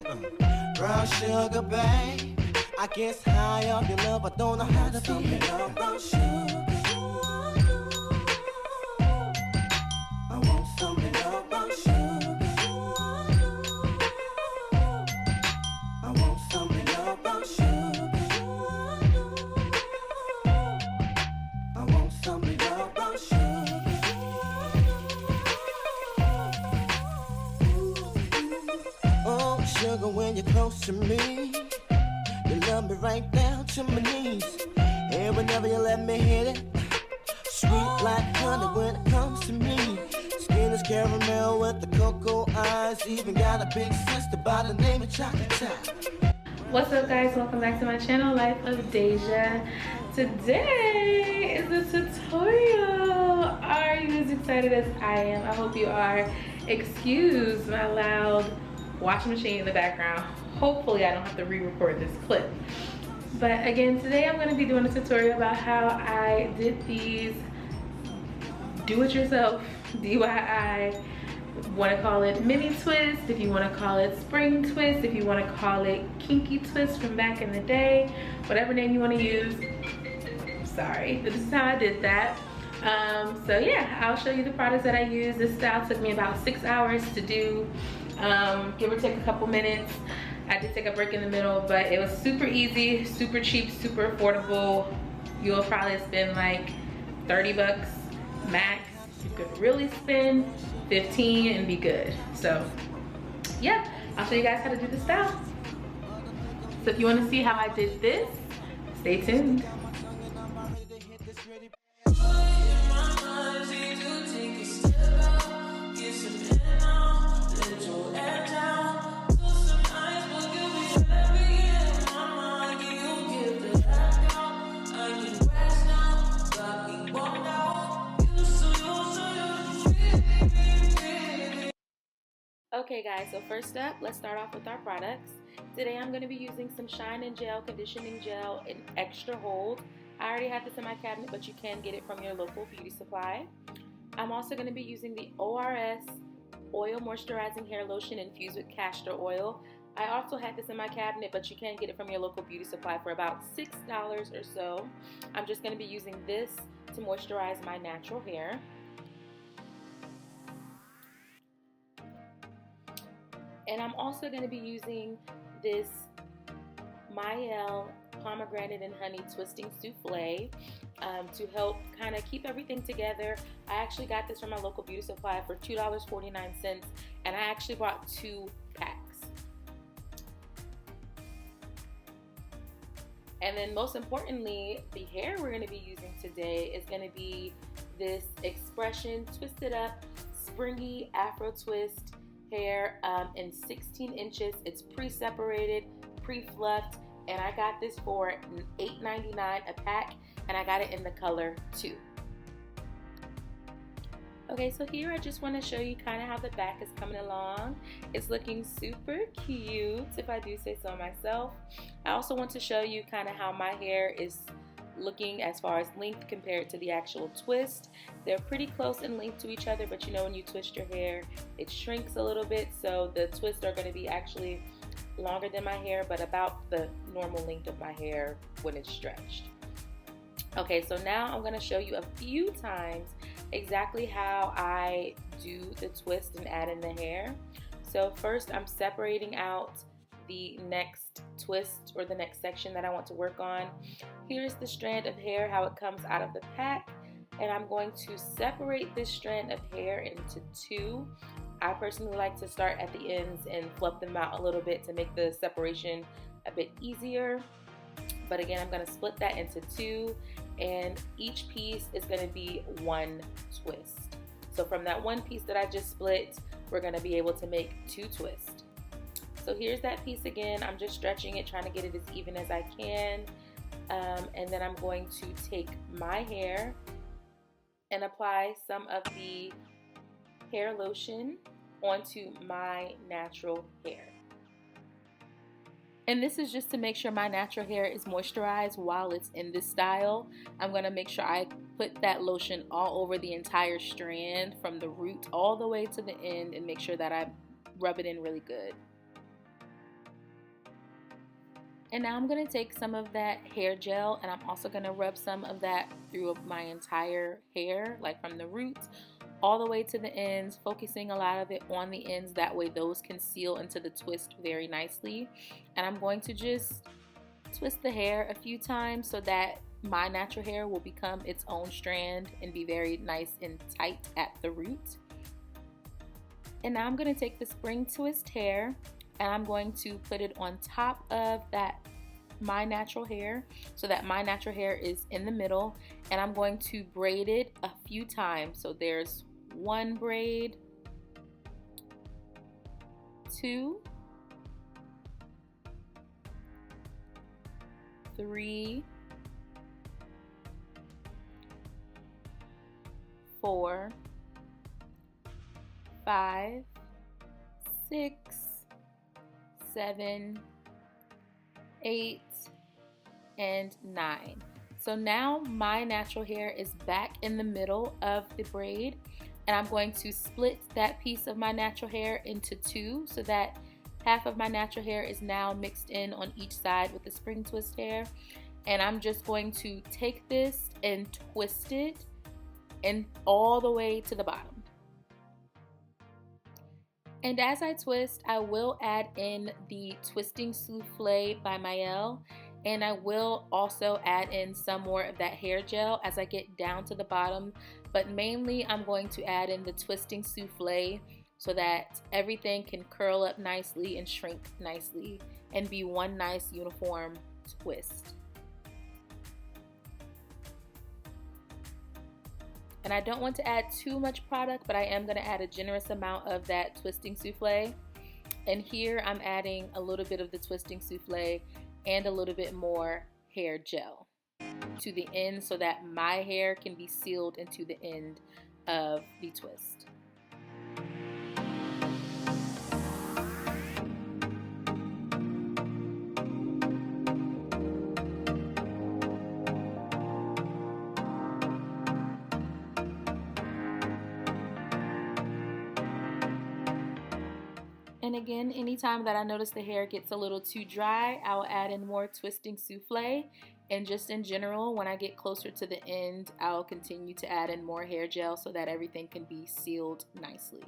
Brown sugar, babe. I guess high off your love, I don't know how to be your brown sugar. I want some of your brown sugar. I want some of your brown sugar. I want some of your brown sugar. Oh, sugar, when you're close to me, you love me right down to my knees. And whenever you let me hit it, sweet like honey when it comes to me. Skin is caramel with the cocoa eyes. Even got a big sister by the name of Chocolate Top. What's up, guys? Welcome back to my channel, Life of Deja. Today is a tutorial. Are you as excited as I am? I hope you are. Excuse my loud washing machine in the background. Hopefully I don't have to re-record this clip. But again, today I'm going to be doing a tutorial about how I did these do-it-yourself DIY. Want to call it mini twist, if you want to call it spring twist, if you want to call it kinky twist from back in the day, whatever name you want to use. Sorry, this is how I did that. So yeah, I'll show you the products that I use. This style took me about 6 hours to do, give or take a couple minutes. I did take a break in the middle, but it was super easy, super cheap, super affordable. You'll probably spend like 30 bucks max. You could really spend 15 and be good. So yeah, I'll show you guys how to do the style. So if you want to see how I did this, stay tuned. Okay guys, so first up, let's start off with our products. Today I'm going to be using some Shine and Gel Conditioning Gel in Extra Hold. I already have this in my cabinet, but you can get it from your local beauty supply. I'm also going to be using the ORS Oil Moisturizing Hair Lotion infused with castor oil. I also had this in my cabinet, but you can get it from your local beauty supply for about $6 or so. I'm just going to be using this to moisturize my natural hair. And I'm also going to be using this Mielle Pomegranate and Honey Twisting Souffle to help kind of keep everything together. I actually got this from my local beauty supply for $2.49, and I actually bought 2 packs. And then most importantly, the hair we're going to be using today is going to be this Expression Twisted Up Springy Afro Twist hair in 16 inches. It's pre-separated, pre-fluffed, and I got this for $8.99 a pack, and I got it in the color 2. Okay, so here I just want to show you kind of how the back is coming along. It's looking super cute, if I do say so myself. I also want to show you kind of how my hair is looking as far as length compared to the actual twist. They're pretty close in length to each other, but you know when you twist your hair, it shrinks a little bit, so the twists are going to be actually longer than my hair, but about the normal length of my hair when it's stretched. Okay, so now I'm going to show you a few times exactly how I do the twist and add in the hair. So first I'm separating out the next twist or the next section that I want to work on. Here's the strand of hair, how it comes out of the pack, and I'm going to separate this strand of hair into 2. I personally like to start at the ends and fluff them out a little bit to make the separation a bit easier. But again, I'm going to split that into 2, and each piece is going to be 1 twist. So from that 1 piece that I just split, we're going to be able to make 2 twists. So here's that piece again. I'm just stretching it, trying to get it as even as I can. And then I'm going to take my hair and apply some of the hair lotion onto my natural hair. And this is just to make sure my natural hair is moisturized while it's in this style. I'm going to make sure I put that lotion all over the entire strand from the root all the way to the end and make sure that I rub it in really good. And now I'm going to take some of that hair gel and I'm also going to rub some of that through my entire hair, like from the roots all the way to the ends, focusing a lot of it on the ends. That way those can seal into the twist very nicely. And I'm going to just twist the hair a few times so that my natural hair will become its own strand and be very nice and tight at the root. And now I'm going to take the spring twist hair and I'm going to put it on top of that my natural hair so that my natural hair is in the middle, and I'm going to braid it a few times. So there's 1 braid, 2, 3, 4, 5, 6, 7, 8, and 9. So now my natural hair is back in the middle of the braid, and I'm going to split that piece of my natural hair into 2 so that half of my natural hair is now mixed in on each side with the spring twist hair. And I'm just going to take this and twist it and all the way to the bottom. And as I twist, I will add in the Twisting Souffle by Mielle, and I will also add in some more of that hair gel as I get down to the bottom, but mainly I'm going to add in the Twisting Souffle so that everything can curl up nicely and shrink nicely and be one nice uniform twist. And I don't want to add too much product, but I am going to add a generous amount of that Twisting Souffle. And here I'm adding a little bit of the Twisting Souffle and a little bit more hair gel to the end so that my hair can be sealed into the end of the twist. And again, anytime that I notice the hair gets a little too dry, I'll add in more Twisting Souffle. And just in general, when I get closer to the end, I'll continue to add in more hair gel so that everything can be sealed nicely.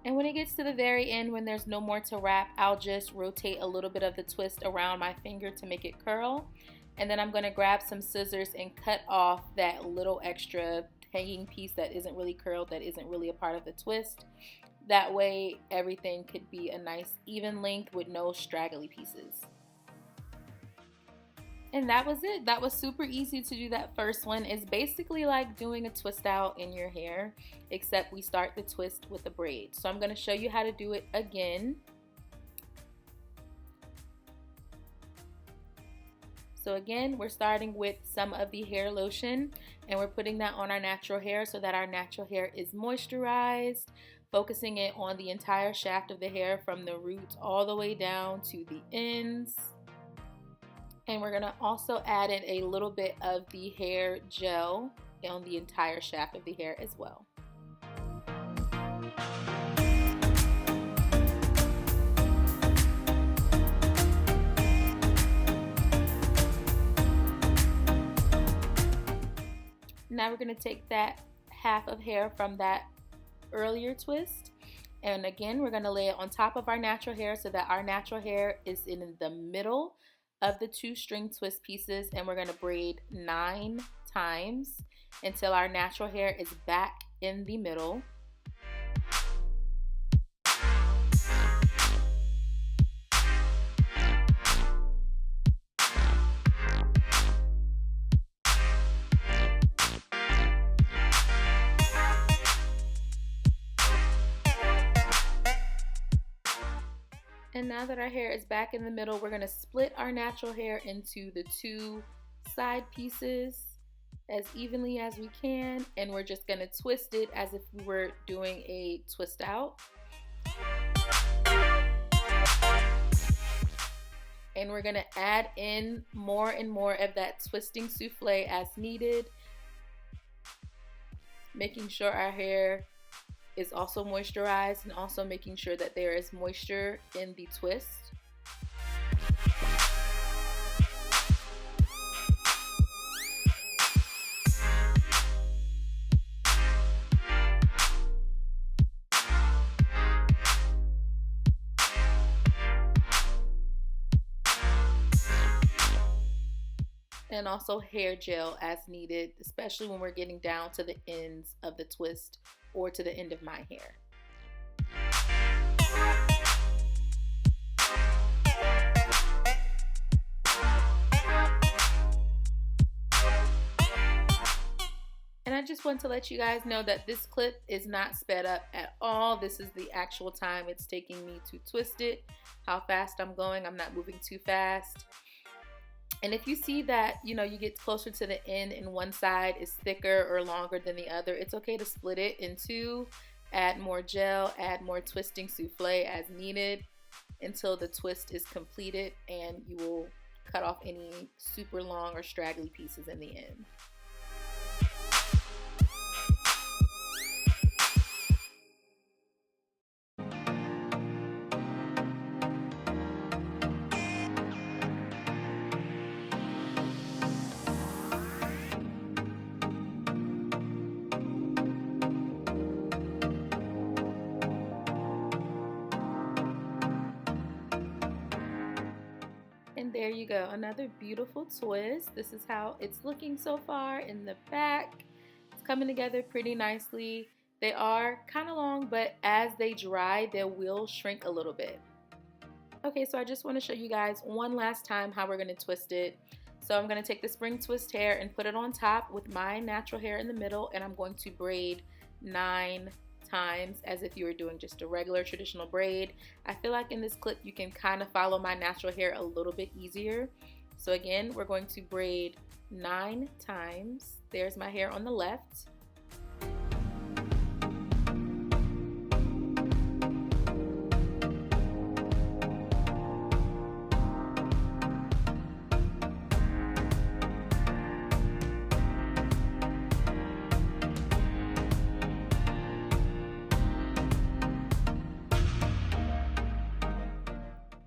And when it gets to the very end, when there's no more to wrap, I'll just rotate a little bit of the twist around my finger to make it curl. And then I'm going to grab some scissors and cut off that little extra hanging piece that isn't really curled, that isn't really a part of the twist. That way everything could be a nice even length with no straggly pieces. And that was it. That was super easy to do that first one. It's basically like doing a twist out in your hair, except we start the twist with a braid. So I'm going to show you how to do it again. So again, we're starting with some of the hair lotion and we're putting that on our natural hair so that our natural hair is moisturized, focusing it on the entire shaft of the hair from the roots all the way down to the ends. And we're going to also add in a little bit of the hair gel on the entire shaft of the hair as well. Now we're going to take that half of hair from that earlier twist, and again we're going to lay it on top of our natural hair so that our natural hair is in the middle of the 2 string twist pieces, and we're going to braid 9 times until our natural hair is back in the middle. And now that our hair is back in the middle, we're going to split our natural hair into the 2 side pieces as evenly as we can, and we're just going to twist it as if we were doing a twist out. And we're going to add in more and more of that twisting souffle as needed, making sure our hair is also moisturized and also making sure that there is moisture in the twist. And also hair gel as needed, especially when we're getting down to the ends of the twist or to the end of my hair. And I just want to let you guys know that this clip is not sped up at all. This is the actual time it's taking me to twist it, how fast I'm going. I'm not moving too fast. And if you see that, you get closer to the end and one side is thicker or longer than the other, it's okay to split it in two, add more gel, add more twisting souffle as needed until the twist is completed, and you will cut off any super long or straggly pieces in the end. And there you go, another beautiful twist. This is how it's looking so far in the back. It's coming together pretty nicely. They are kind of long, but as they dry, they will shrink a little bit. Okay, so I just want to show you guys one last time how we're going to twist it. So I'm going to take the spring twist hair and put it on top with my natural hair in the middle, and I'm going to braid 9 times as if you were doing just a regular traditional braid. I feel like in this clip you can kind of follow my natural hair a little bit easier. So again, we're going to braid 9 times. There's my hair on the left.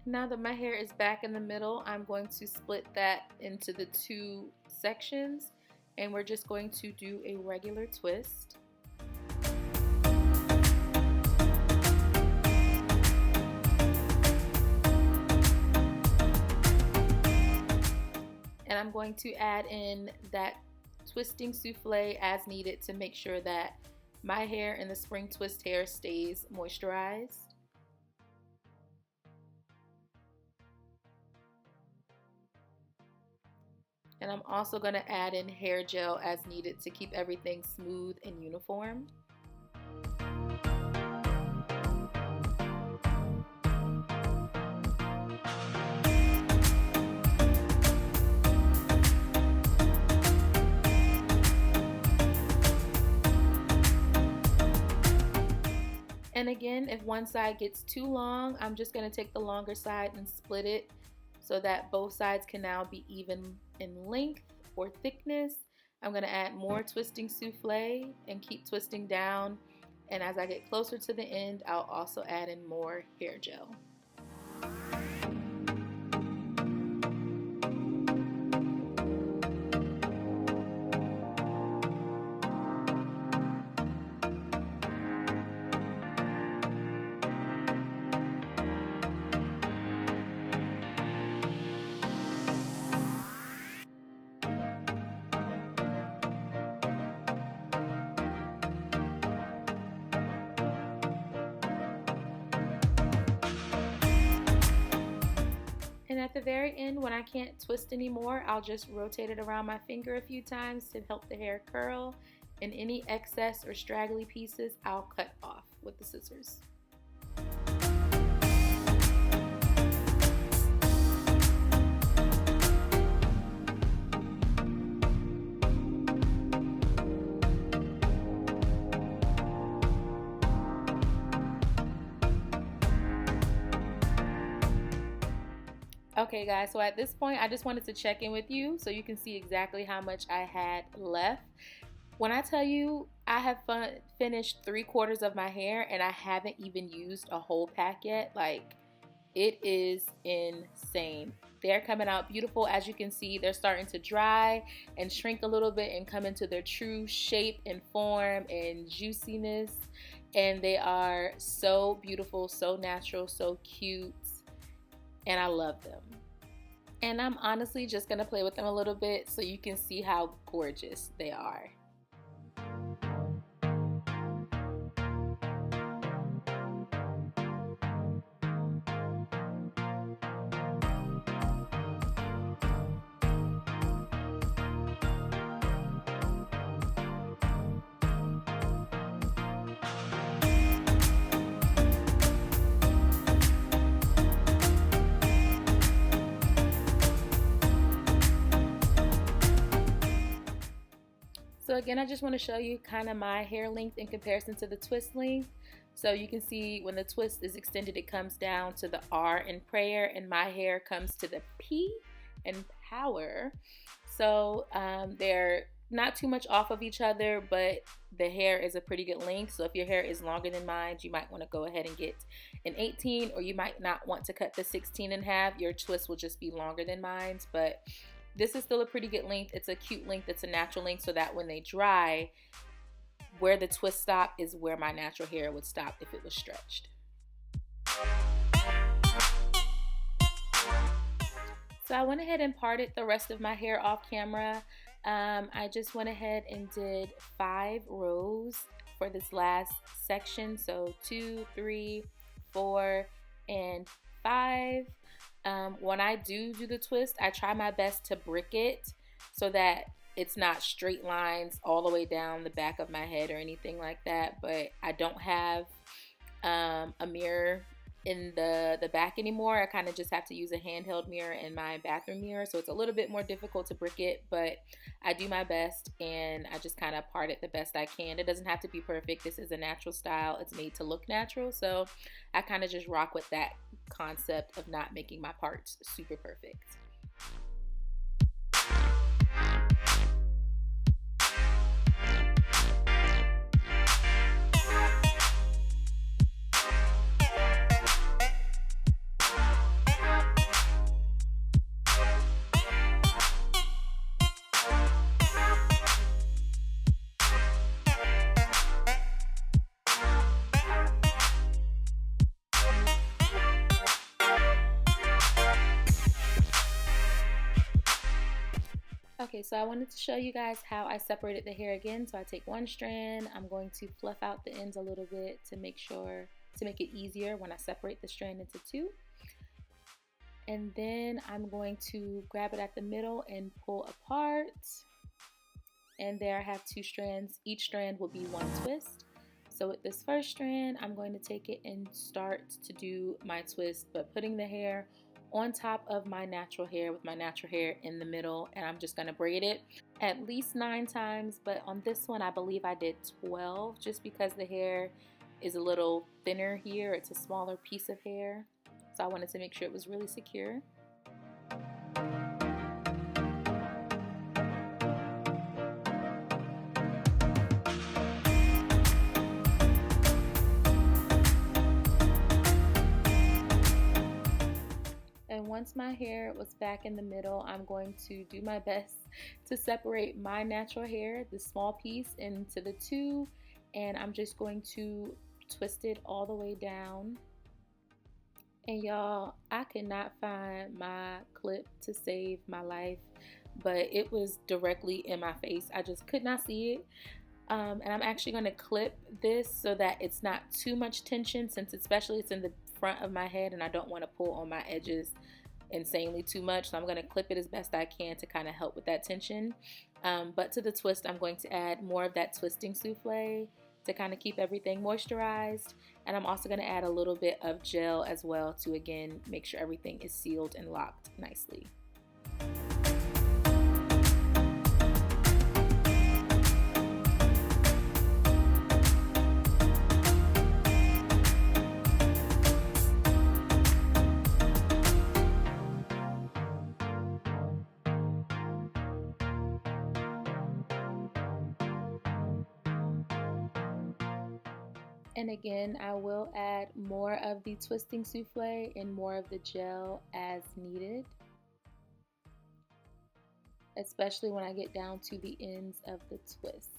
Now that my hair is back in the middle, I'm going to split that into the 2 sections, and we're just going to do a regular twist. And I'm going to add in that twisting souffle as needed to make sure that my hair and the spring twist hair stays moisturized. And I'm also going to add in hair gel as needed to keep everything smooth and uniform. And again, if one side gets too long, I'm just going to take the longer side and split it so that both sides can now be even in length or thickness. I'm going to add more twisting souffle and keep twisting down, and as I get closer to the end, I'll also add in more hair gel. And at the very end, when I can't twist anymore, I'll just rotate it around my finger a few times to help the hair curl, and any excess or straggly pieces I'll cut off with the scissors. Okay guys, so at this point I just wanted to check in with you so you can see exactly how much I had left. When I tell you I have finished 3/4 of my hair and I haven't even used a whole pack yet, like, it is insane. They're coming out beautiful. As you can see, they're starting to dry and shrink a little bit and come into their true shape and form and juiciness. And they are so beautiful, so natural, so cute, and I love them. And I'm honestly just gonna play with them a little bit so you can see how gorgeous they are. So again, I just want to show you kind of my hair length in comparison to the twist length. So you can see when the twist is extended, it comes down to the R in prayer, and my hair comes to the P in power. So they're not too much off of each other, but the hair is a pretty good length. So if your hair is longer than mine, you might want to go ahead and get an 18, or you might not want to cut the 16 in half. Your twist will just be longer than mine's, but this is still a pretty good length. It's a cute length. It's a natural length, so that when they dry, where the twist stop is where my natural hair would stop if it was stretched. So I went ahead and parted the rest of my hair off camera. I just went ahead and did 5 rows for this last section. So 2, 3, 4, and 5. When I do the twist, I try my best to brick it so that it's not straight lines all the way down the back of my head or anything like that. But I don't have a mirror in the back anymore. I kind of just have to use a handheld mirror in my bathroom mirror, so it's a little bit more difficult to brick it, but I do my best, and I just kind of part it the best I can. It doesn't have to be perfect. This is a natural style. It's made to look natural, so I kind of just rock with that concept of not making my parts super perfect. Okay, so I wanted to show you guys how I separated the hair again. So I take one strand, I'm going to fluff out the ends a little bit to make it easier when I separate the strand into 2. And then I'm going to grab it at the middle and pull apart. And there I have 2 strands. Each strand will be 1 twist. So with this first strand, I'm going to take it and start to do my twist, but putting the hair on top of my natural hair with my natural hair in the middle, and I'm just going to braid it at least 9 times, but on this one I believe I did 12 just because the hair is a little thinner here. It's a smaller piece of hair, so I wanted to make sure it was really secure. And once my hair was back in the middle, I'm going to do my best to separate my natural hair, the small piece, into the 2, and I'm just going to twist it all the way down. And y'all, I could not find my clip to save my life, but it was directly in my face. I just could not see it. And I'm actually going to clip this so that it's not too much tension, since especially it's in the front of my head and I don't want to pull on my edges insanely too much. So I'm going to clip it as best I can to kind of help with that tension. But to the twist, I'm going to add more of that twisting souffle to kind of keep everything moisturized. And I'm also going to add a little bit of gel as well to, again, make sure everything is sealed and locked nicely. And again, I will add more of the twisting souffle and more of the gel as needed, especially when I get down to the ends of the twist.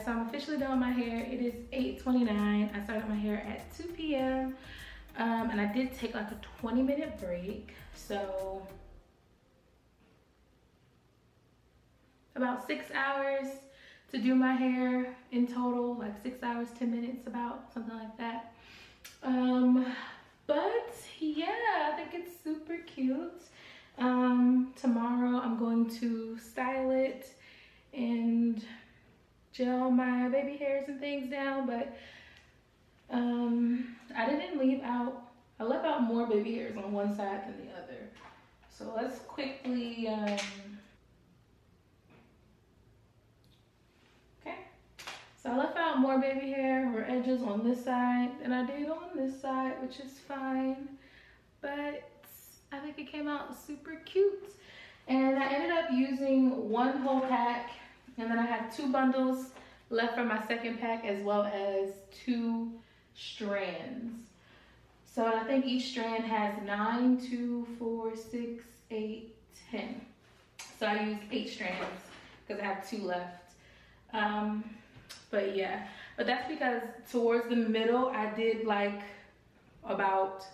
So I'm officially done with my hair. It is 8:29. I started my hair at 2 p.m. And I did take like a 20-minute break. So about 6 hours to do my hair in total, like 6 hours, 10 minutes, about something like that. But yeah, I think it's super cute. Tomorrow I'm going to style it and gel my baby hairs and things down, but I didn't leave out, I left out more baby hairs on one side than the other. So let's quickly, okay. So I left out more baby hair or edges on this side than I did on this side, which is fine. But I think it came out super cute. And I ended up using one whole pack, and then I had 2 bundles left from my second pack, as well as 2 strands. So I think each strand has 9, 2, 4, 6, 8, 10. So I used 8 strands because I have 2 left. But yeah, but that's because towards the middle I did like about,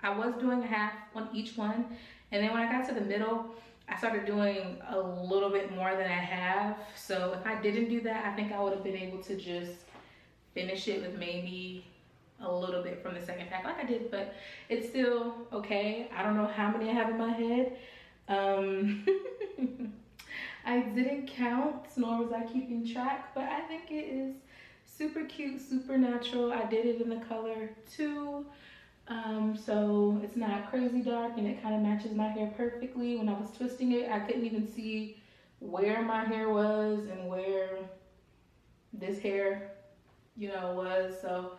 I was doing half on each one, and then when I got to the middle I started doing a little bit more than I have. So if I didn't do that, I think I would have been able to just finish it with maybe a little bit from the second pack like I did, but it's still okay. I don't know how many I have in my head. I didn't count, nor was I keeping track, but I think it is super cute, super natural. I did it in the color 2. So it's not crazy dark, and it kind of matches my hair perfectly. When I was twisting it, I couldn't even see where my hair was and where this hair, you know, was. So,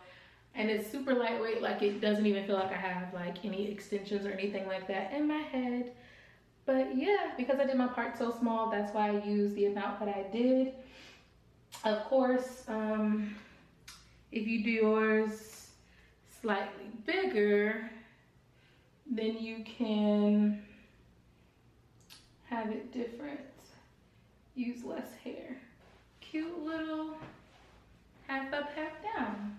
and it's super lightweight, like it doesn't even feel like I have like any extensions or anything like that in my head. But yeah, because I did my part so small, that's why I used the amount that I did. Of course, if you do yours slightly bigger, then you can have it different. Use less hair. Cute little half up, half down.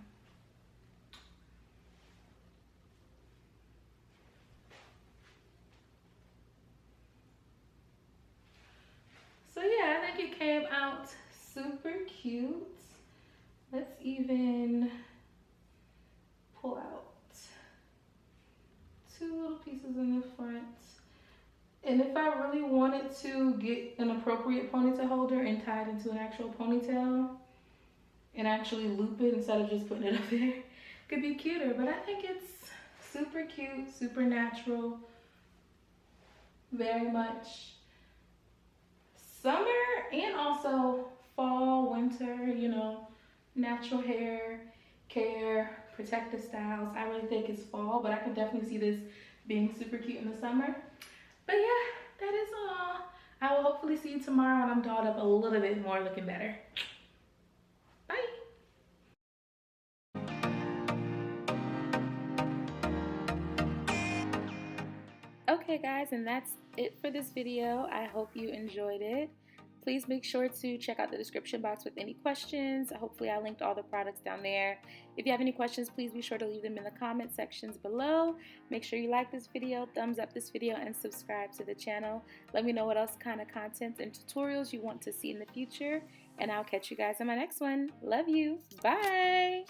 So yeah, I think it came out super cute. Let's even pull out 2 little pieces in the front. And if I really wanted to get an appropriate ponytail holder and tie it into an actual ponytail and actually loop it instead of just putting it up there, it could be cuter. But I think it's super cute, super natural, very much summer and also fall, winter, you know, natural hair care, protective styles. I really think it's fall, but I can definitely see this being super cute in the summer. But yeah, that is all. I will hopefully see you tomorrow when I'm dolled up a little bit more, looking better. Bye. Okay guys, and that's it for this video. I hope you enjoyed it. Please make sure to check out the description box with any questions. Hopefully I linked all the products down there. If you have any questions, please be sure to leave them in the comment sections below. Make sure you like this video, thumbs up this video, and subscribe to the channel. Let me know what else kind of content and tutorials you want to see in the future, and I'll catch you guys in my next one. Love you. Bye.